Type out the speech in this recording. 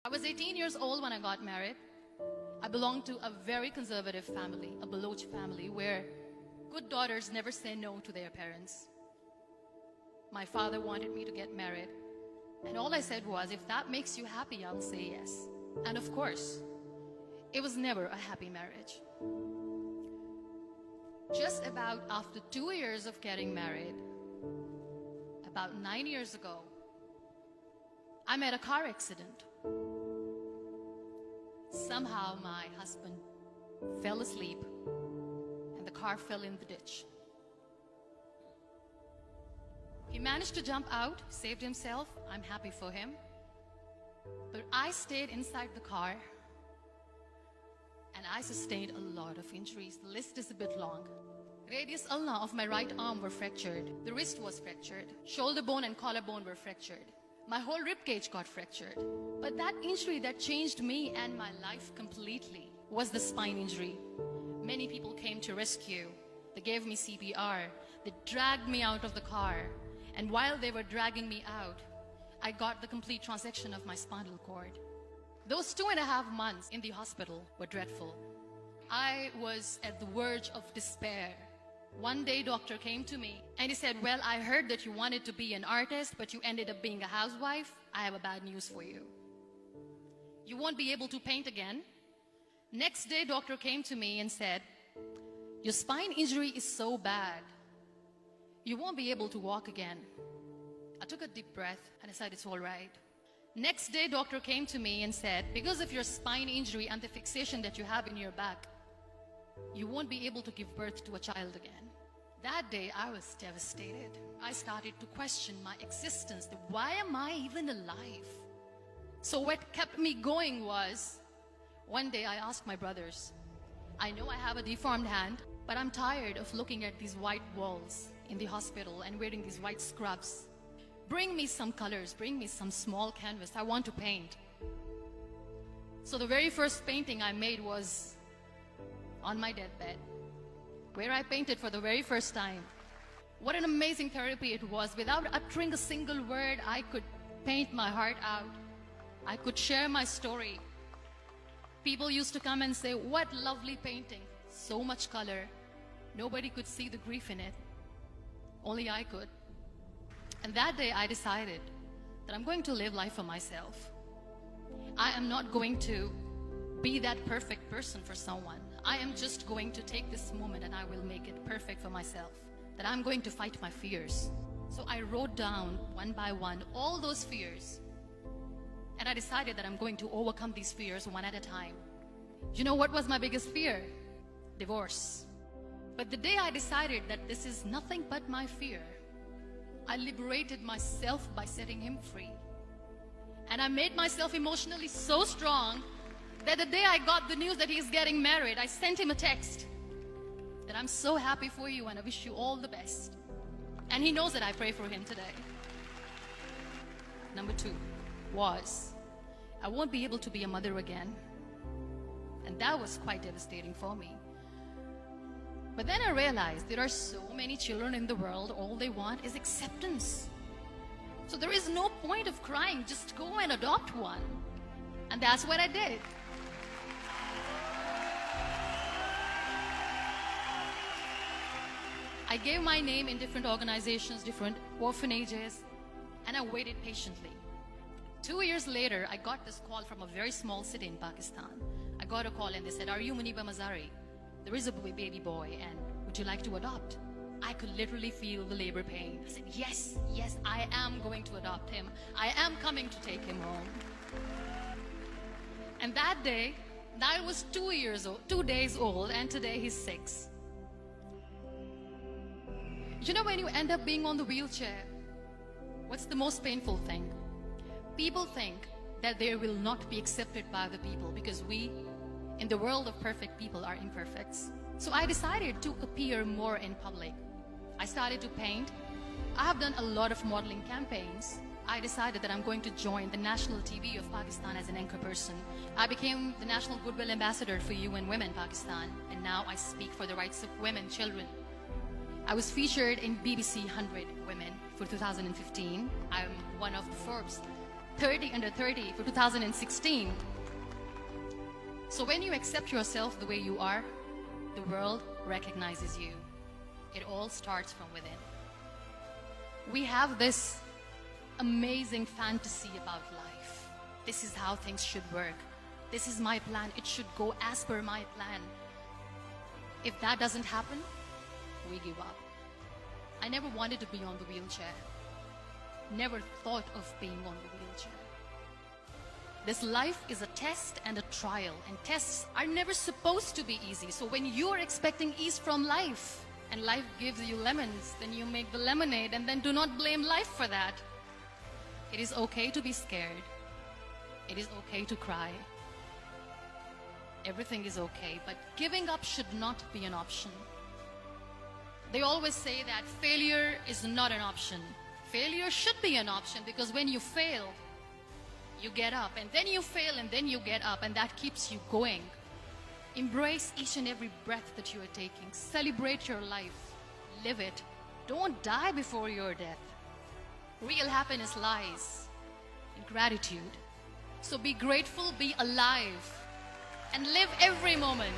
I was 18 years old when I got married. I belonged to a very conservative family, a Baloch family, where good daughters never say no to their parents. My father wanted me to get married, and all I said was, if that makes you happy, I'll say yes. And of course, it was never a happy marriage. Just about after 2 years of getting married, about 9 years ago, I met a car accident. Somehow my husband fell asleep and the car fell in the ditch. He managed to jump out, saved himself. I'm happy for him. But I stayed inside the car and I sustained a lot of injuries. The list is a bit long. Radius ulna of my right arm were fractured. The wrist was fractured. Shoulder bone and collarbone were fractured. My whole rib cage got fractured. But that injury that changed me and my life completely was the spine injury. Many people came to rescue. They gave me CPR. They dragged me out of the car. And while they were dragging me out, I got the complete transection of my spinal cord. Those 2.5 months in the hospital were dreadful. I was at the verge of despair. One day, doctor came to me and he said, well, I heard that you wanted to be an artist, but you ended up being a housewife. I have a bad news for you. You won't be able to paint again. Next day, doctor came to me and said, your spine injury is so bad, you won't be able to walk again. I took a deep breath and I said, it's all right. Next day, doctor came to me and said, because of your spine injury and the fixation that you have in your back, you won't be able to give birth to a child again. That day, I was devastated. I started to question my existence. Why am I even alive? So what kept me going was, one day I asked my brothers, I know I have a deformed hand, but I'm tired of looking at these white walls in the hospital and wearing these white scrubs. Bring me some colors, bring me some small canvas. I want to paint. So the very first painting I made was on my deathbed, where I painted for the very first time. What an amazing therapy it was. Without uttering a single word, I could paint my heart out. I could share my story. People used to come and say, what lovely painting, so much color. Nobody could see the grief in it. Only I could. And that day I decided that I'm going to live life for myself. I am not going to be that perfect person for someone. I am just going to take this moment and I will make it perfect for myself. That I'm going to fight my fears. So I wrote down one by one all those fears. And I decided that I'm going to overcome these fears one at a time. You know what was my biggest fear? Divorce. But the day I decided that this is nothing but my fear, I liberated myself by setting him free. And I made myself emotionally so strong that the day I got the news that he's getting married, I sent him a text that I'm so happy for you and I wish you all the best. And he knows that I pray for him today. Number 2 was, I won't be able to be a mother again. And that was quite devastating for me. But then I realized there are so many children in the world, all they want is acceptance. So there is no point of crying, just go and adopt one. And that's what I did. I gave my name in different organizations, different orphanages, and I waited patiently. 2 years later, I got this call from a very small city in Pakistan. I got a call and they said, are you Muniba Mazari? There is a baby boy and would you like to adopt? I could literally feel the labor pain. I said, yes, yes, I am going to adopt him. I am coming to take him home. And that day, I was 2 days old, and today he's 6. You know, when you end up being on the wheelchair, what's the most painful thing? People think that they will not be accepted by the people because we, in the world of perfect people, are imperfects. So I decided to appear more in public. I started to paint. I have done a lot of modeling campaigns. I decided that I'm going to join the national TV of Pakistan as an anchor person. I became the National Goodwill Ambassador for UN Women Pakistan, and now I speak for the rights of women, children. I was featured in BBC 100 Women for 2015. I'm one of the Forbes 30 under 30 for 2016. So when you accept yourself the way you are, the world recognizes you. It all starts from within. We have this amazing fantasy about life. This is how things should work. This is my plan. It should go as per my plan. If that doesn't happen, we give up. I never wanted to be on the wheelchair. Never thought of being on the wheelchair. This life is a test and a trial, and tests are never supposed to be easy. So when you're expecting ease from life, and life gives you lemons, then you make the lemonade, and then do not blame life for that. It is okay to be scared. It is okay to cry. Everything is okay, but giving up should not be an option. They always say that failure is not an option. Failure should be an option, because when you fail, you get up, and then you fail, and then you get up, and that keeps you going. Embrace each and every breath that you are taking. Celebrate your life. Live it. Don't die before your death. Real happiness lies in gratitude. So be grateful, be alive, and live every moment.